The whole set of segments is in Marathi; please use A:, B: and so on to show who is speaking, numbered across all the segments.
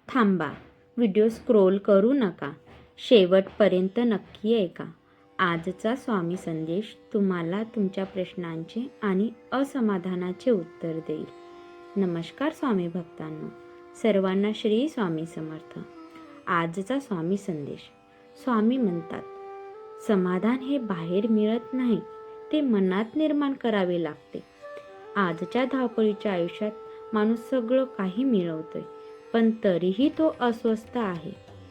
A: थांबा, व्हिडिओ स्क्रोल करू नका, शेवटपर्यंत नक्की ऐका. आजचा स्वामी संदेश तुम्हाला तुमच्या प्रश्नांचे आणि असमाधानाचे उत्तर देईल. नमस्कार स्वामी भक्तांनो, सर्वांना श्री स्वामी समर्थ. आजचा स्वामी संदेश. स्वामी म्हणतात, समाधान हे बाहेर मिळत नाही, ते मनात निर्माण करावे लागते. आजच्या धावपळीच्या आयुष्यात माणूस सगळं काही मिळवतोय, पण तरीही तो अस्वस्थ आहे,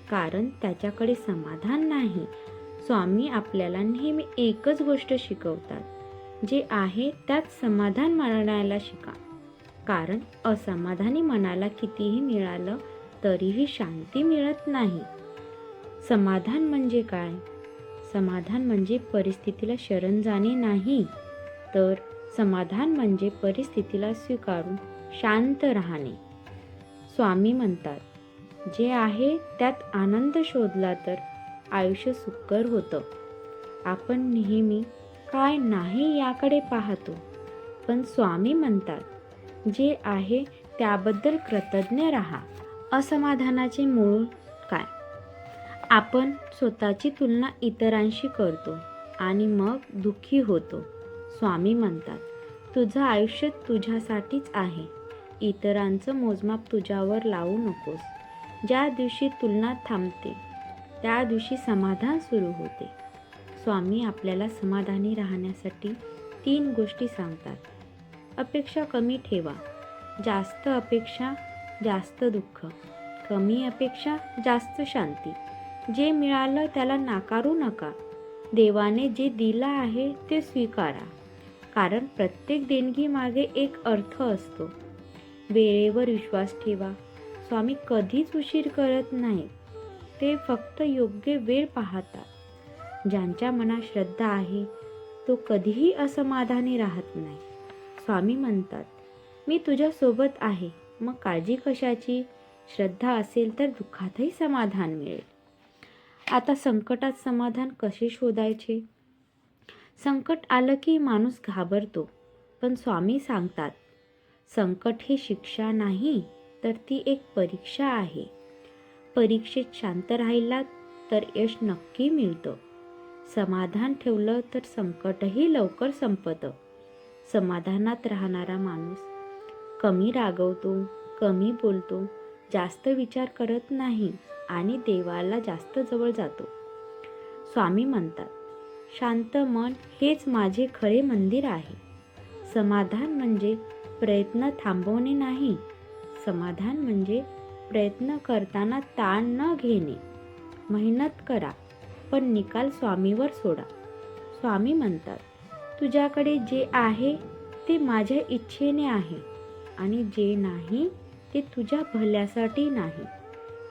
A: कारण त्याच्याकडे समाधान नाही. स्वामी आपल्याला नेहमी एकच गोष्ट शिकवतात, जे आहे त्यात समाधान मानायला शिका. कारण असमाधानी मनाला कितीही मिळालं तरीही शांती मिळत नाही. समाधान म्हणजे काय? समाधान म्हणजे परिस्थितीला शरण जाणे नाही, तर समाधान म्हणजे परिस्थितीला स्वीकारून शांत राहणे. स्वामी म्हणतात, जे आहे त्यात आनंद शोधला तर आयुष्य सुखकर होतं. आपण नेहमी काय नाही याकडे पाहतो, पण स्वामी म्हणतात, जे आहे त्याबद्दल कृतज्ञ राहा. असमाधानाचे मूळ काय? आपण स्वतःची तुलना इतरांशी करतो आणि मग दुःखी होतो. स्वामी म्हणतात, तुझं आयुष्य तुझ्यासाठीच आहे. इतरांचं मोजमाप तुझ्यावर लावू नकोस. ज्या दिवशी तुलना थांबते त्या दिवशी समाधान सुरू होते. स्वामी आपल्याला समाधानी राहण्यासाठी 3 गोष्टी सांगतात. अपेक्षा कमी ठेवा. जास्त अपेक्षा जास्त दुःख. कमी अपेक्षा जास्त शांती. जे मिळालं त्याला नाकारू नका. देवाने जे दिलं आहे ते स्वीकारा, कारण प्रत्येक देणगीमागे एक अर्थ असतो. वेळेवर विश्वास ठेवा. स्वामी कधीच उशीर करत नाहीत, ते फक्त योग्य वेळ पाहतात. ज्यांच्या मनात श्रद्धा आहे तो कधीही असमाधानी राहत नाही. स्वामी म्हणतात, मी तुझ्यासोबत आहे, मग काळजी कशाची? श्रद्धा असेल तर दुःखातही समाधान मिळेल. आता संकटात समाधान कसे शोधायचे? संकट आलं की माणूस घाबरतो, पण स्वामी सांगतात, संकट ही शिक्षा नाही, तर ती एक परीक्षा आहे. परीक्षेत शांत राहिलात तर यश नक्की मिळतं. समाधान ठेवलं तर संकटही लवकर संपतं. समाधानात राहणारा माणूस कमी रागवतो, कमी बोलतो, जास्त विचार करत नाही आणि देवाला जास्त जवळ जातो. स्वामी म्हणतात, शांत मन हेच माझे खरे मंदिर आहे. समाधान म्हणजे प्रयत्न थांबवणे नाही. समाधान म्हणजे प्रयत्न करताना ताण न घेणे. मेहनत करा, पण निकाल स्वामीवर सोडा. स्वामी म्हणतात, तुझ्याकडे जे आहे ते माझ्या इच्छेने आहे आणि जे नाही ते तुझ्या भल्यासाठी नाही.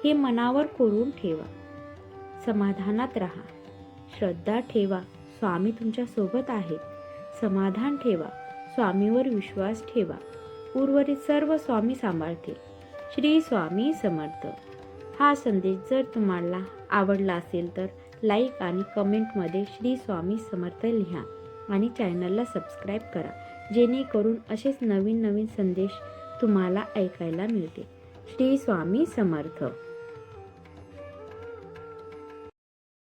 A: हे मनावर कोरून ठेवा. समाधानात राहा. श्रद्धा ठेवा, स्वामी तुमच्या सोबत आहेत. समाधान ठेवा, स्वामीवर विश्वास ठेवा. उर्वरित सर्व स्वामी सांभाळतील. श्री स्वामी समर्थ. हा संदेश जर तुम्हाला आवडला असेल तर लाईक आणि कमेंटमध्ये श्री स्वामी समर्थ लिहा आणि चॅनलला सबस्क्राईब करा, जेणेकरून असेच नवीन नवीन संदेश तुम्हाला ऐकायला मिळतील. श्री स्वामी समर्थ.